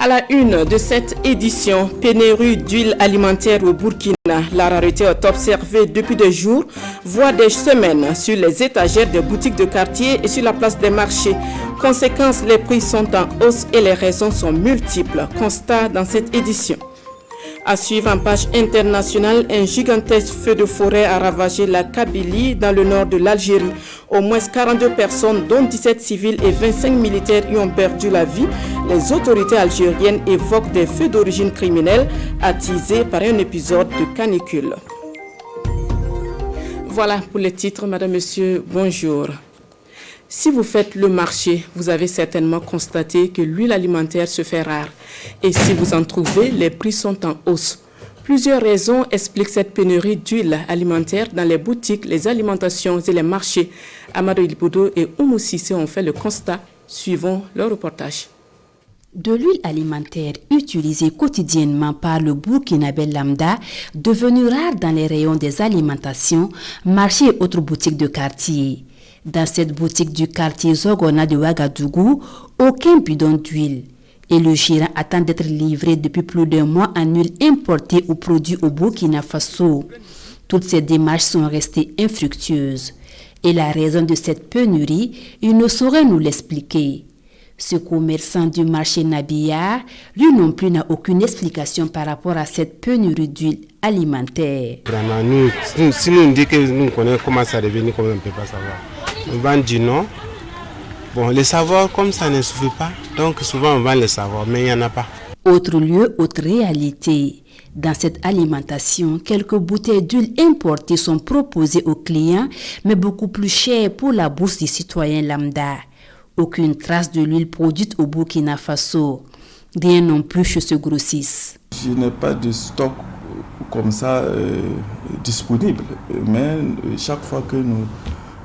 À la une de cette édition, pénurie d'huile alimentaire au Burkina. La rareté est observée depuis des jours, voire des semaines, sur les étagères des boutiques de quartier et sur la place des marchés. Conséquence, les prix sont en hausse et les raisons sont multiples. Constat dans cette édition. À suivre en page internationale, un gigantesque feu de forêt a ravagé la Kabylie dans le nord de l'Algérie. Au moins 42 personnes, dont 17 civils et 25 militaires, y ont perdu la vie. Les autorités algériennes évoquent des feux d'origine criminelle attisés par un épisode de canicule. Voilà pour les titres, madame, monsieur, bonjour. Si vous faites le marché, vous avez certainement constaté que l'huile alimentaire se fait rare. Et si vous en trouvez, les prix sont en hausse. Plusieurs raisons expliquent cette pénurie d'huile alimentaire dans les boutiques, les alimentations et les marchés. Amadou Ilboudo et Oumou Sissé ont fait le constat. Suivons leur reportage. De l'huile alimentaire utilisée quotidiennement par le Burkinabé lambda, devenue rare dans les rayons des alimentations, marchés et autres boutiques de quartier. Dans cette boutique du quartier Zogona de Ouagadougou, aucun bidon d'huile. Et le gérant attend d'être livré depuis plus d'un mois en huile importée ou produit au Burkina Faso. Toutes ces démarches sont restées infructueuses. Et la raison de cette pénurie, il ne saurait nous l'expliquer. Ce commerçant du marché Nabia, lui non plus n'a aucune explication par rapport à cette pénurie d'huile alimentaire. Vraiment, si nous dit que nous connaissons comment ça devient, comment on ne peut pas savoir. On va dire non. Bon, les savoirs comme ça ne suffit pas. Donc souvent on va les savoir, mais il n'y en a pas. Autre lieu, autre réalité. Dans cette alimentation, quelques bouteilles d'huile importées sont proposées aux clients, mais beaucoup plus chères pour la bourse des citoyens lambda. Aucune trace de l'huile produite au Burkina Faso. Rien non plus chez ce grossiste. Je n'ai pas de stock comme ça disponible, mais chaque fois que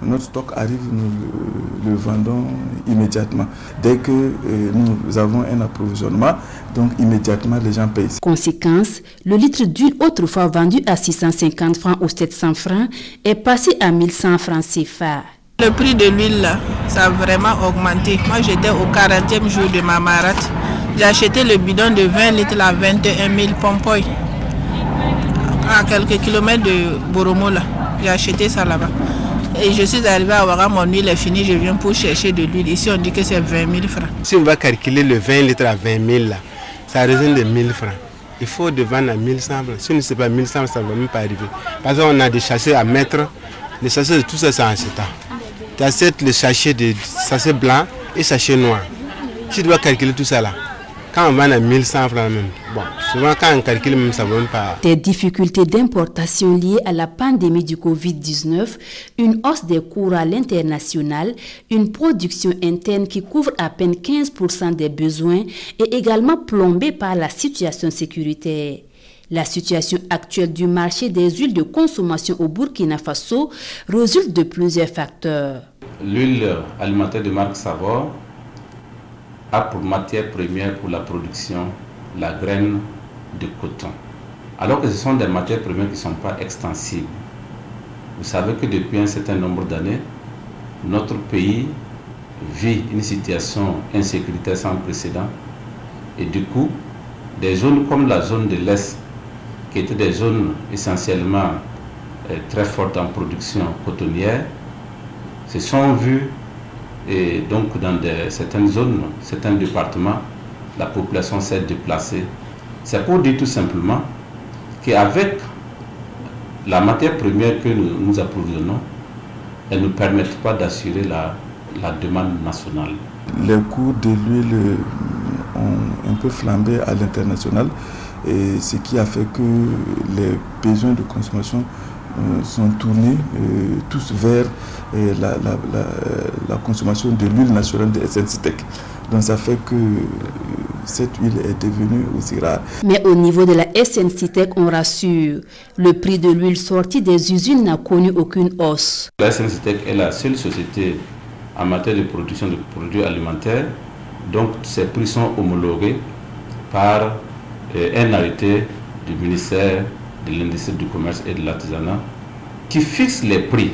notre stock arrive, nous le vendons immédiatement. Dès que nous avons un approvisionnement, donc immédiatement les gens payent. Conséquence, le litre d'huile autrefois vendu à 650 francs ou 700 francs est passé à 1100 francs CFA. Le prix de l'huile, là, ça a vraiment augmenté. Moi, j'étais au 40e jour de ma marate. J'ai acheté le bidon de 20 litres à 21 000 pompoy. À quelques kilomètres de Boromo, là. J'ai acheté ça là-bas. Et je suis arrivé à Ouaga, mon huile est finie, je viens pour chercher de l'huile. Ici, on dit que c'est 20 000 francs. Si on va calculer le 20 litres à 20 000, là, ça représente de 1000 francs. Il faut de vendre à 1100 francs. Si on ne sait pas 1100, ça ne va même pas arriver. Parce qu'on a des sachets à mettre. Les sachets de tout ça, c'est en CETA. Tu achètes les sachets de sachets blancs et sachets noirs. Tu dois calculer tout ça là. Quand on vend à 1100 francs même, bon, souvent quand on calcule même ça ne va même pas. Des difficultés d'importation liées à la pandémie du Covid-19, une hausse des cours à l'international, une production interne qui couvre à peine 15% des besoins et également plombée par la situation sécuritaire. La situation actuelle du marché des huiles de consommation au Burkina Faso résulte de plusieurs facteurs. L'huile alimentaire de marque Savor a pour matière première pour la production la graine de coton. Alors que ce sont des matières premières qui ne sont pas extensibles. Vous savez que depuis un certain nombre d'années, notre pays vit une situation insécuritaire sans précédent. Et du coup, des zones comme la zone de l'Est, qui étaient des zones essentiellement très fortes en production cotonnière, se sont vues, et donc dans certaines zones, certains départements, la population s'est déplacée. C'est pour dire tout simplement qu'avec la matière première que nous approvisionnons, elles ne permettent pas d'assurer la demande nationale. Les coûts de l'huile ont un peu flambé à l'international, et ce qui a fait que les besoins de consommation sont tournés tous vers la consommation de l'huile naturelle de SNCTEC. Donc ça fait que cette huile est devenue aussi rare. Mais au niveau de la SNCTEC, on rassure, le prix de l'huile sortie des usines n'a connu aucune hausse. La SNCTEC est la seule société en matière de production de produits alimentaires, donc ces prix sont homologués par un arrêté du ministère de l'Industrie, du Commerce et de l'Artisanat qui fixe les prix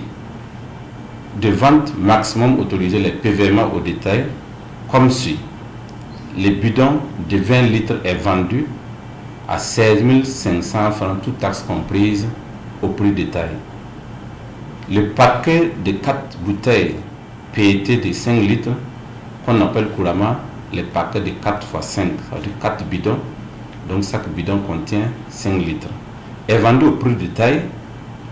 de vente maximum autorisés, les PVMA au détail, comme suit. le bidon de 20 litres est vendu à 16 500 francs, toutes taxes comprises, au prix détail. Le paquet de 4 bouteilles PET de 5 litres, qu'on appelle couramment les paquets de 4 x 5, c'est-à-dire 4 bidons, donc chaque bidon contient 5 litres, est vendu au prix détail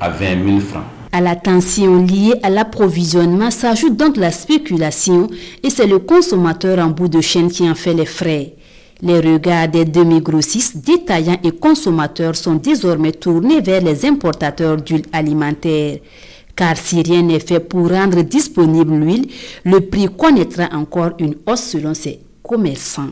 à 20 000 francs. À la tension liée à l'approvisionnement s'ajoute donc la spéculation et c'est le consommateur en bout de chaîne qui en fait les frais. Les regards des demi-grossistes, détaillants et consommateurs sont désormais tournés vers les importateurs d'huile alimentaire. Car si rien n'est fait pour rendre disponible l'huile, le prix connaîtra encore une hausse selon ces commerçants.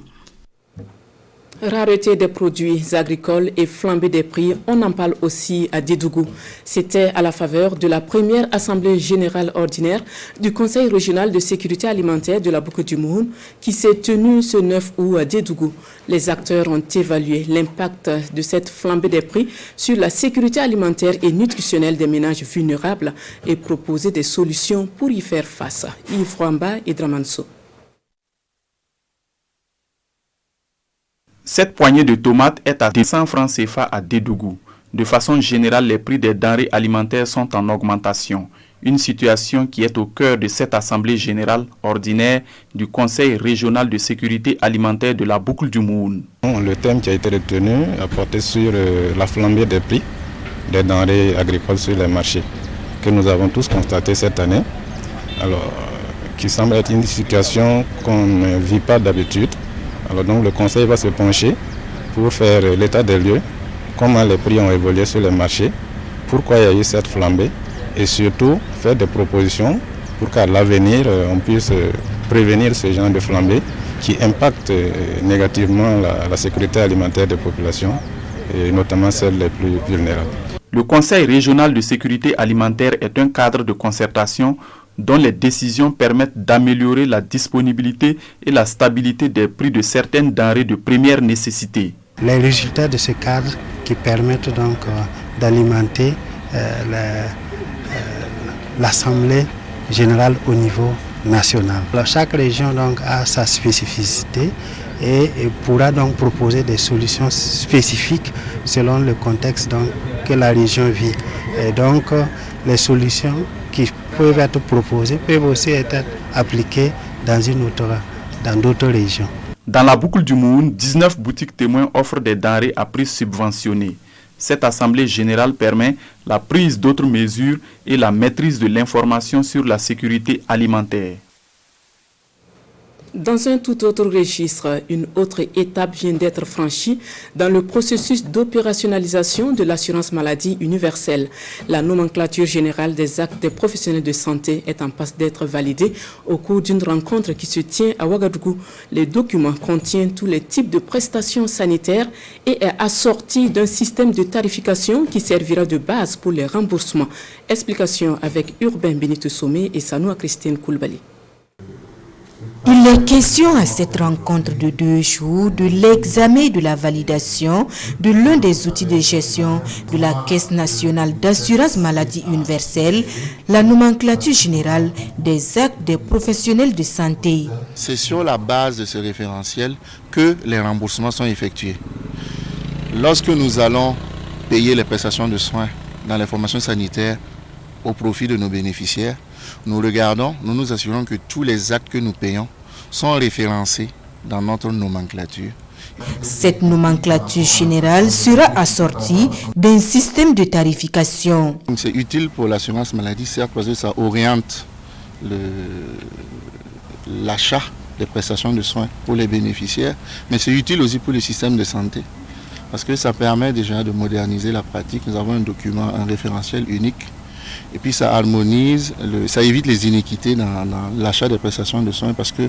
Rareté des produits agricoles et flambée des prix, on en parle aussi à Dédougou. C'était à la faveur de la première Assemblée générale ordinaire du Conseil régional de sécurité alimentaire de la Boucle du Moun qui s'est tenue ce 9 août à Dédougou. Les acteurs ont évalué l'impact de cette flambée des prix sur la sécurité alimentaire et nutritionnelle des ménages vulnérables et proposé des solutions pour y faire face. Yves Rwamba et Dramanso. Cette poignée de tomates est à 200 francs CFA à Dédougou. De façon générale, les prix des denrées alimentaires sont en augmentation. Une situation qui est au cœur de cette Assemblée générale ordinaire du Conseil régional de sécurité alimentaire de la Boucle du Moun. Le thème qui a été retenu a porté sur la flambée des prix des denrées agricoles sur les marchés, que nous avons tous constaté cette année, alors qui semble être une situation qu'on ne vit pas d'habitude. Alors donc le Conseil va se pencher pour faire l'état des lieux, comment les prix ont évolué sur les marchés, pourquoi il y a eu cette flambée et surtout faire des propositions pour qu'à l'avenir on puisse prévenir ce genre de flambée qui impacte négativement la sécurité alimentaire des populations et notamment celles les plus vulnérables. Le Conseil régional de sécurité alimentaire est un cadre de concertation dont les décisions permettent d'améliorer la disponibilité et la stabilité des prix de certaines denrées de première nécessité. Les résultats de ce cadre qui permettent donc d'alimenter l'Assemblée générale au niveau national. Alors, chaque région donc a sa spécificité et pourra donc proposer des solutions spécifiques selon le contexte donc, que la région vit. Et donc les solutions qui peuvent être proposées peuvent aussi être appliquées dans d'autres régions. Dans la Boucle du Moun, 19 boutiques témoins offrent des denrées à prix subventionné. Cette assemblée générale permet la prise d'autres mesures et la maîtrise de l'information sur la sécurité alimentaire. Dans un tout autre registre, une autre étape vient d'être franchie dans le processus d'opérationnalisation de l'assurance maladie universelle. La nomenclature générale des actes des professionnels de santé est en passe d'être validée au cours d'une rencontre qui se tient à Ouagadougou. Les documents contiennent tous les types de prestations sanitaires et est assorti d'un système de tarification qui servira de base pour les remboursements. Explication avec Urbain Benito Somé et Sanoua Christine Koulibaly. Il est question à cette rencontre de 2 jours de l'examen et de la validation de l'un des outils de gestion de la Caisse nationale d'assurance maladie universelle, la nomenclature générale des actes des professionnels de santé. C'est sur la base de ce référentiel que les remboursements sont effectués. Lorsque nous allons payer les prestations de soins dans les formations sanitaires au profit de nos bénéficiaires, nous nous assurons que tous les actes que nous payons sont référencés dans notre nomenclature. Cette nomenclature générale sera assortie d'un système de tarification. C'est utile pour l'assurance maladie, certes, parce que ça oriente l'achat des prestations de soins pour les bénéficiaires, mais c'est utile aussi pour le système de santé, parce que ça permet déjà de moderniser la pratique. Nous avons un document, un référentiel unique. Et puis ça harmonise, ça évite les inéquités dans l'achat des prestations de soins parce que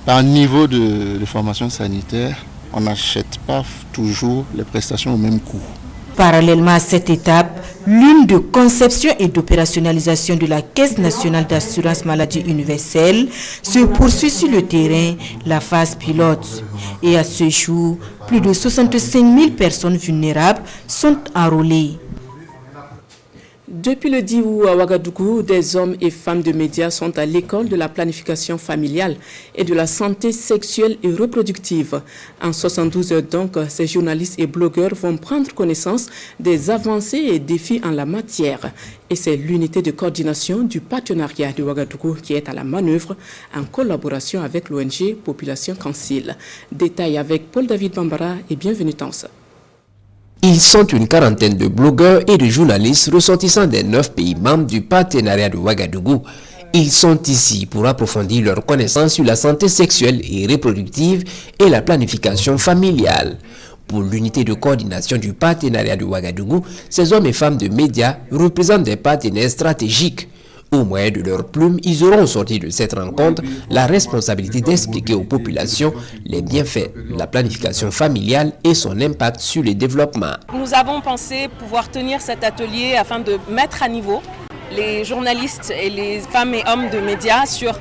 par niveau de formation sanitaire, on n'achète pas toujours les prestations au même coût. Parallèlement à cette étape, l'une de conception et d'opérationnalisation de la Caisse nationale d'assurance maladie universelle se poursuit sur le terrain, la phase pilote. Et à ce jour, plus de 65 000 personnes vulnérables sont enrôlées. Depuis le 10 août à Ouagadougou, des hommes et femmes de médias sont à l'école de la planification familiale et de la santé sexuelle et reproductive. En 72 heures donc, ces journalistes et blogueurs vont prendre connaissance des avancées et défis en la matière. Et c'est l'unité de coordination du partenariat de Ouagadougou qui est à la manœuvre en collaboration avec l'ONG Population Council. Détail avec Paul-David Bambara et bienvenue Tansa. Ils sont une quarantaine de blogueurs et de journalistes ressortissant des 9 pays membres du partenariat de Ouagadougou. Ils sont ici pour approfondir leurs connaissances sur la santé sexuelle et reproductive et la planification familiale. Pour l'unité de coordination du partenariat de Ouagadougou, ces hommes et femmes de médias représentent des partenaires stratégiques. Au moyen de leurs plumes, ils auront sorti de cette rencontre la responsabilité d'expliquer aux populations les bienfaits de la planification familiale et son impact sur le développement. Nous avons pensé pouvoir tenir cet atelier afin de mettre à niveau les journalistes et les femmes et hommes de médias sur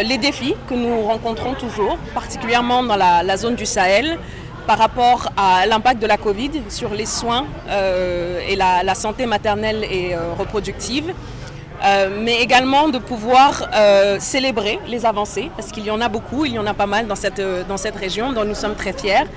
les défis que nous rencontrons toujours, particulièrement dans la zone du Sahel, par rapport à l'impact de la Covid sur les soins et la santé maternelle et reproductive. Mais également de pouvoir célébrer les avancées, parce qu'il y en a beaucoup, il y en a pas mal dans cette région dont nous sommes très fiers,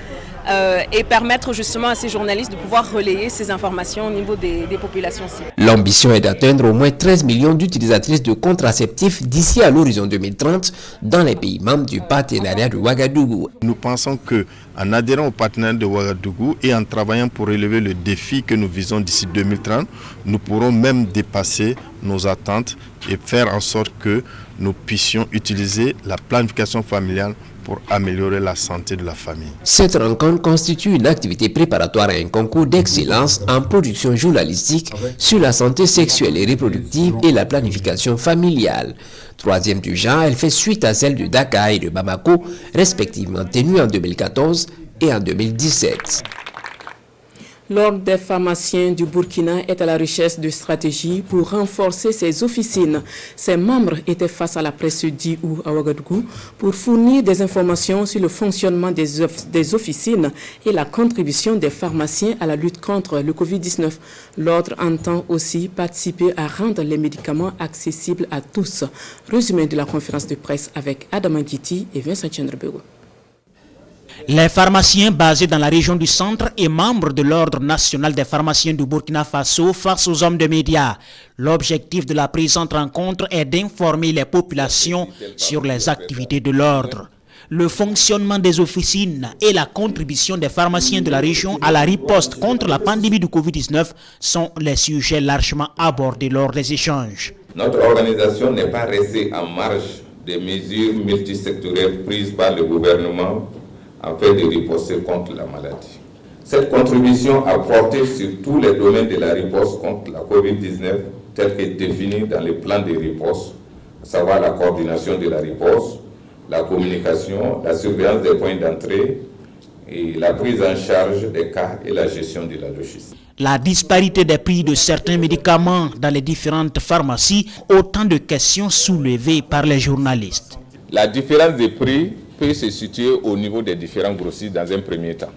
et permettre justement à ces journalistes de pouvoir relayer ces informations au niveau des populations cibles. L'ambition est d'atteindre au moins 13 millions d'utilisatrices de contraceptifs d'ici à l'horizon 2030 dans les pays membres du partenariat de Ouagadougou. Nous pensons qu'en adhérant au partenariat de Ouagadougou et en travaillant pour relever le défi que nous visons d'ici 2030, nous pourrons même dépasser nos attentes et faire en sorte que nous puissions utiliser la planification familiale pour améliorer la santé de la famille. Cette rencontre constitue une activité préparatoire à un concours d'excellence en production journalistique sur la santé sexuelle et reproductive et la planification familiale. Troisième du genre, elle fait suite à celle de Dakar et de Bamako, respectivement tenues en 2014 et en 2017. L'Ordre des pharmaciens du Burkina est à la recherche de stratégies pour renforcer ses officines. Ses membres étaient face à la presse ce 10 août à Ouagadougou pour fournir des informations sur le fonctionnement des officines et la contribution des pharmaciens à la lutte contre le Covid-19. L'Ordre entend aussi participer à rendre les médicaments accessibles à tous. Résumé de la conférence de presse avec Adam Angiti et Vincent Chendrebego. Les pharmaciens basés dans la région du centre et membres de l'Ordre national des pharmaciens du Burkina Faso face aux hommes de médias. L'objectif de la présente rencontre est d'informer les populations sur les activités de l'Ordre, le fonctionnement des officines et la contribution des pharmaciens de la région à la riposte contre la pandémie du Covid-19 sont les sujets largement abordés lors des échanges. Notre organisation n'est pas restée en marge des mesures multisectorielles prises par le gouvernement afin de riposter contre la maladie. Cette contribution a porté sur tous les domaines de la riposte contre la COVID-19 tels que définis dans les plans de riposte, à savoir la coordination de la riposte, la communication, la surveillance des points d'entrée et la prise en charge des cas et la gestion de la logistique. La disparité des prix de certains médicaments dans les différentes pharmacies, autant de questions soulevées par les journalistes. La différence des prix peut se situer au niveau des différents grossistes dans un premier temps.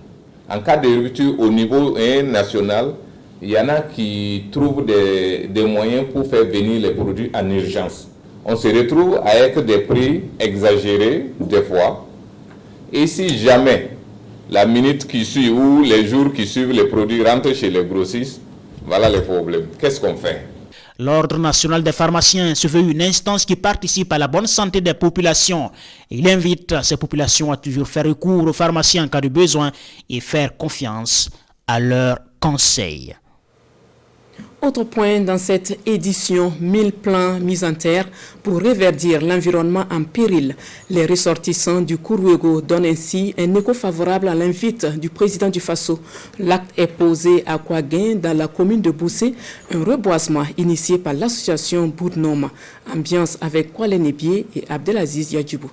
En cas de rupture au niveau national, il y en a qui trouvent des moyens pour faire venir les produits en urgence. On se retrouve avec des prix exagérés des fois. Et si jamais la minute qui suit ou les jours qui suivent les produits rentrent chez les grossistes, voilà les problèmes. Qu'est-ce qu'on fait ? L'Ordre national des pharmaciens se veut une instance qui participe à la bonne santé des populations. Il invite ces populations à toujours faire recours aux pharmaciens en cas de besoin et faire confiance à leurs conseils. Autre point dans cette édition, 1000 plans mis en terre pour reverdir l'environnement en péril. Les ressortissants du Kourouégo donnent ainsi un écho favorable à l'invite du président du Faso. L'acte est posé à Kouaguin dans la commune de Boussé, un reboisement initié par l'association Bournoma. Ambiance avec Kwale Nebié et Abdelaziz Yadjibou.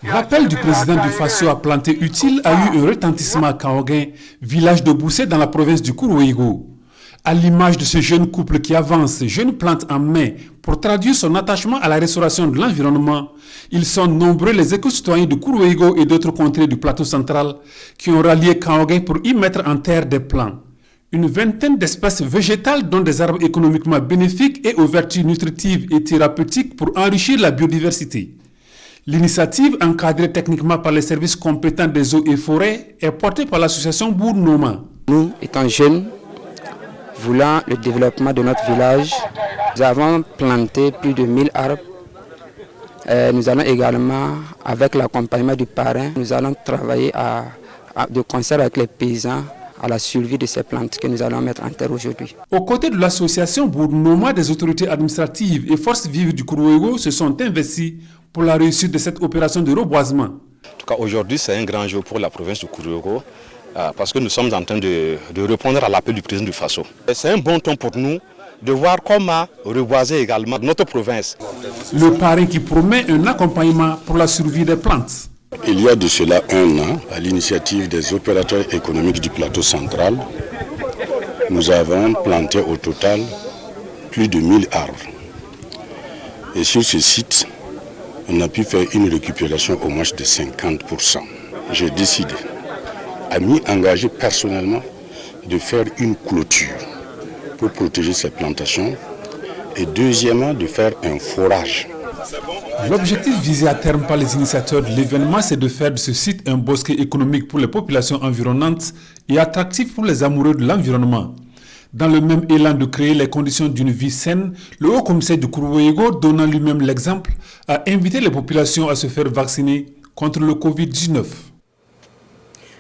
L'appel du président du Faso à planter utile a eu un retentissement à Kaoguin, village de Boussé dans la province du Kourouégo. À l'image de ce jeune couple qui avance jeune plante en main pour traduire son attachement à la restauration de l'environnement, ils sont nombreux les éco-citoyens de Kourouégo et d'autres contrées du plateau central qui ont rallié Kaogé pour y mettre en terre des plants. Une vingtaine d'espèces végétales dont des arbres économiquement bénéfiques et aux vertus nutritives et thérapeutiques pour enrichir la biodiversité. L'initiative, encadrée techniquement par les services compétents des eaux et forêts, est portée par l'association Bournoma. Nous, étant jeunes, voulant le développement de notre village, nous avons planté plus de 1000 arbres. Nous allons également, avec l'accompagnement du parrain, nous allons travailler de concert avec les paysans à la survie de ces plantes que nous allons mettre en terre aujourd'hui. Aux côtés de l'association Bournoma, des autorités administratives et forces vives du Kourouégo se sont investis pour la réussite de cette opération de reboisement. En tout cas, aujourd'hui, c'est un grand jour pour la province du Kourouégo parce que nous sommes en train de répondre à l'appel du président du Faso. C'est un bon temps pour nous de voir comment reboiser également notre province. Le parrain qui promet un accompagnement pour la survie des plantes. Il y a de cela un an, à l'initiative des opérateurs économiques du plateau central, nous avons planté au total plus de 1000 arbres. Et sur ce site, on a pu faire une récupération au moins de 50%. J'ai décidé, à m'y engager personnellement, de faire une clôture pour protéger ces plantations et deuxièmement de faire un forage. L'objectif visé à terme par les initiateurs de l'événement, c'est de faire de ce site un bosquet économique pour les populations environnantes et attractif pour les amoureux de l'environnement. Dans le même élan de créer les conditions d'une vie saine, le haut-commissaire de Kourouégo, donnant lui-même l'exemple, a invité les populations à se faire vacciner contre le Covid-19.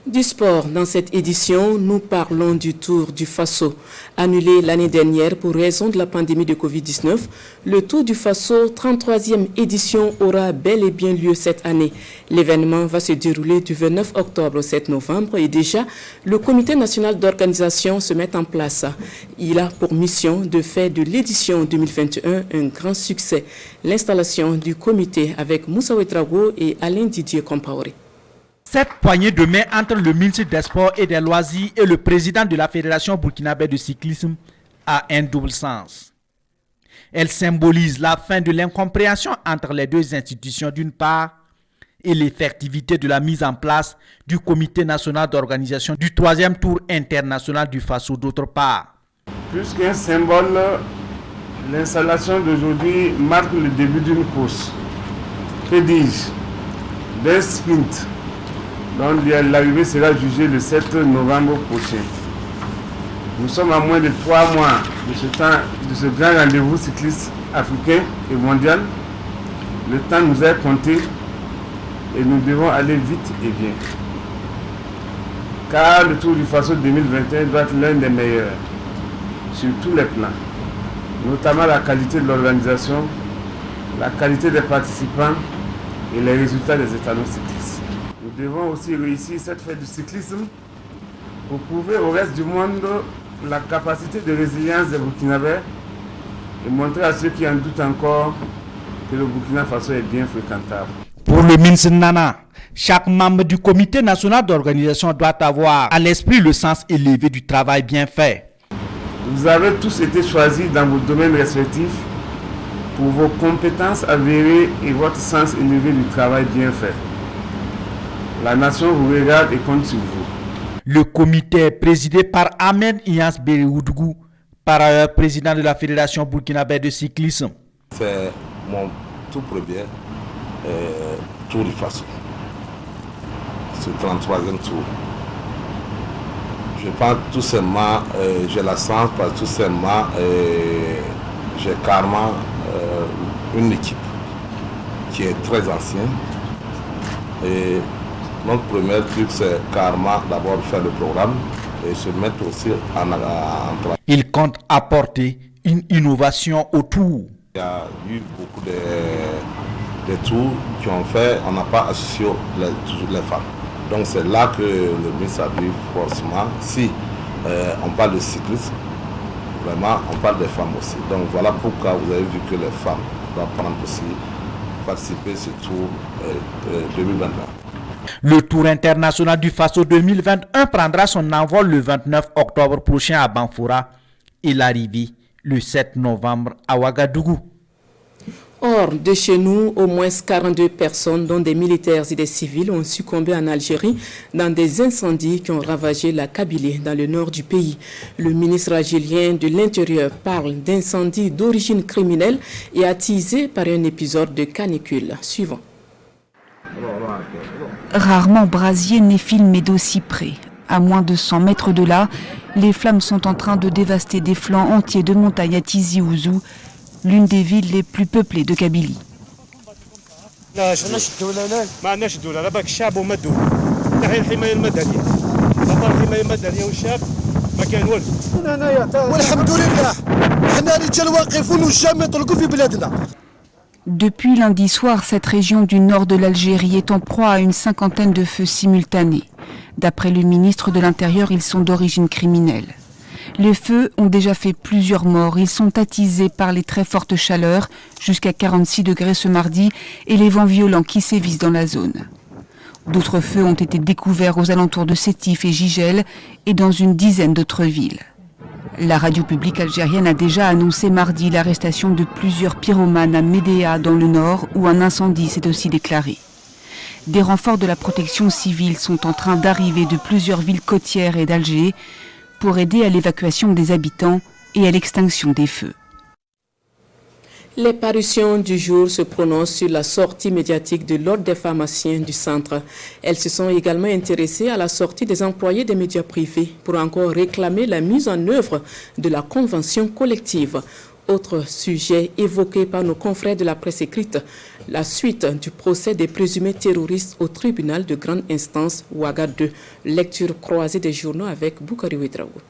Du sport, dans cette édition, nous parlons du Tour du Faso. Annulé l'année dernière pour raison de la pandémie de Covid-19, le Tour du Faso, 33e édition, aura bel et bien lieu cette année. L'événement va se dérouler du 29 octobre au 7 novembre et déjà, le Comité national d'organisation se met en place. Il a pour mission de faire de l'édition 2021 un grand succès. L'installation du comité avec Moussa Ouedraogo et Alain Didier Compaoré. Cette poignée de main entre le ministre des Sports et des Loisirs et le président de la Fédération burkinabé de cyclisme a un double sens. Elle symbolise la fin de l'incompréhension entre les deux institutions d'une part et l'effectivité de la mise en place du Comité national d'organisation du 3e Tour international du Faso d'autre part. Plus qu'un symbole, l'installation d'aujourd'hui marque le début d'une course. Que dis-je? D'un sprint. Donc l'arrivée sera jugée le 7 novembre prochain. Nous sommes à moins de 3 mois de ce grand rendez-vous cycliste africain et mondial. Le temps nous est compté et nous devons aller vite et bien. Car le Tour du Faso 2021 doit être l'un des meilleurs sur tous les plans, notamment la qualité de l'organisation, la qualité des participants et les résultats des étalons cyclistes. Nous devons aussi réussir cette fête du cyclisme pour prouver au reste du monde la capacité de résilience des Burkinabés et montrer à ceux qui en doutent encore que le Burkina Faso est bien fréquentable. Pour le ministre Nana, chaque membre du comité national d'organisation doit avoir à l'esprit le sens élevé du travail bien fait. Vous avez tous été choisis dans vos domaines respectifs pour vos compétences avérées et votre sens élevé du travail bien fait. La nation vous regarde et compte sur vous. Le comité est présidé par Ahmed Iyas Bereoudgou, par ailleurs président de la Fédération burkinabé de cyclisme. C'est mon tout premier Tour du Faso, ce 33e tour. Je pense tout simplement, j'ai la chance parce que tout simplement, j'ai carrément une équipe qui est très ancienne. Et notre premier truc, c'est carrément d'abord faire le programme et se mettre aussi en travail. Il compte apporter une innovation au tour. Il y a eu beaucoup de tours qui ont fait, on n'a pas associé toujours les femmes. Donc c'est là que le ministre a dit forcément, si on parle de cyclisme, vraiment on parle des femmes aussi. Donc voilà pourquoi vous avez vu que les femmes doivent prendre aussi, participer à ce tour 2021. Le Tour international du Faso 2021 prendra son envol le 29 octobre prochain à Banfoura et l'arrivée le 7 novembre à Ouagadougou. Hors de chez nous, au moins 42 personnes, dont des militaires et des civils, ont succombé en Algérie dans des incendies qui ont ravagé la Kabylie dans le nord du pays. Le ministre algérien de l'Intérieur parle d'incendies d'origine criminelle et attisés par un épisode de canicule. Suivant. Rarement brasier n'est filmé d'aussi près. À moins de 100 mètres de là, les flammes sont en train de dévaster des flancs entiers de montagnes à Tizi Ouzou, l'une des villes les plus peuplées de Kabylie. Depuis lundi soir, cette région du nord de l'Algérie est en proie à une cinquantaine de feux simultanés. D'après le ministre de l'Intérieur, ils sont d'origine criminelle. Les feux ont déjà fait plusieurs morts. Ils sont attisés par les très fortes chaleurs, jusqu'à 46 degrés ce mardi, et les vents violents qui sévissent dans la zone. D'autres feux ont été découverts aux alentours de Sétif et Gigel et dans une dizaine d'autres villes. La radio publique algérienne a déjà annoncé mardi l'arrestation de plusieurs pyromanes à Médéa dans le nord, où un incendie s'est aussi déclaré. Des renforts de la protection civile sont en train d'arriver de plusieurs villes côtières et d'Alger pour aider à l'évacuation des habitants et à l'extinction des feux. Les parutions du jour se prononcent sur la sortie médiatique de l'Ordre des pharmaciens du centre. Elles se sont également intéressées à la sortie des employés des médias privés pour encore réclamer la mise en œuvre de la convention collective. Autre sujet évoqué par nos confrères de la presse écrite, la suite du procès des présumés terroristes au tribunal de grande instance Ouaga 2. Lecture croisée des journaux avec Boukari Ouedraogo.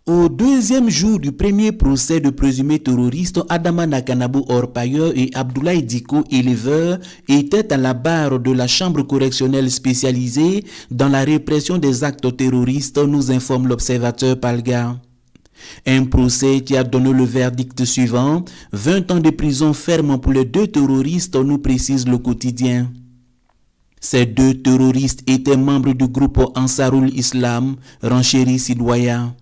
Au deuxième jour du premier procès de présumés terroristes, Adama Nakanabo Orpailleur et Abdoulaye Diko, éleveur, étaient à la barre de la chambre correctionnelle spécialisée dans la répression des actes terroristes, nous informe l'observateur Palga. Un procès qui a donné le verdict suivant, 20 ans de prison ferme pour les deux terroristes, nous précise le quotidien. Ces deux terroristes étaient membres du groupe Ansarul Islam, Ranchéri Sidouaya.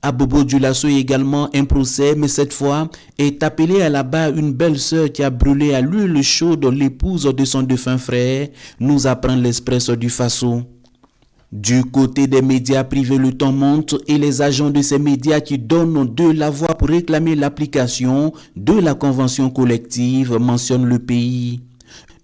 À Bobo Dioulasso également un procès, mais cette fois est appelée à la barre une belle-sœur qui a brûlé à l'huile chaude l'épouse de son défunt frère, nous apprend l'Express du Faso. Du côté des médias privés, le temps monte et les agents de ces médias qui donnent de la voix pour réclamer l'application de la convention collective mentionnent le pays.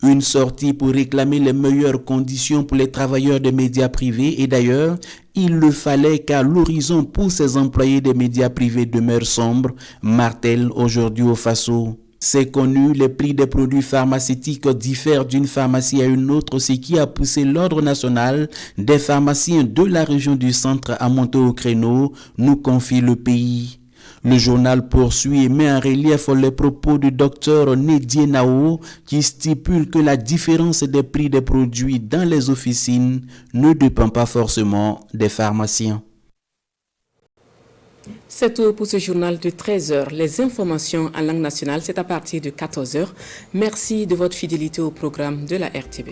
Une sortie pour réclamer les meilleures conditions pour les travailleurs des médias privés et d'ailleurs, il le fallait car l'horizon pour ces employés des médias privés demeure sombre, martèle aujourd'hui au Faso. C'est connu, les prix des produits pharmaceutiques diffèrent d'une pharmacie à une autre, ce qui a poussé l'Ordre national des pharmaciens de la région du centre à monter au créneau, nous confie le pays. Le journal poursuit et met en relief les propos du docteur Nedie Nao qui stipule que la différence des prix des produits dans les officines ne dépend pas forcément des pharmaciens. C'est tout pour ce journal de 13h. Les informations en langue nationale, c'est à partir de 14h. Merci de votre fidélité au programme de la RTB.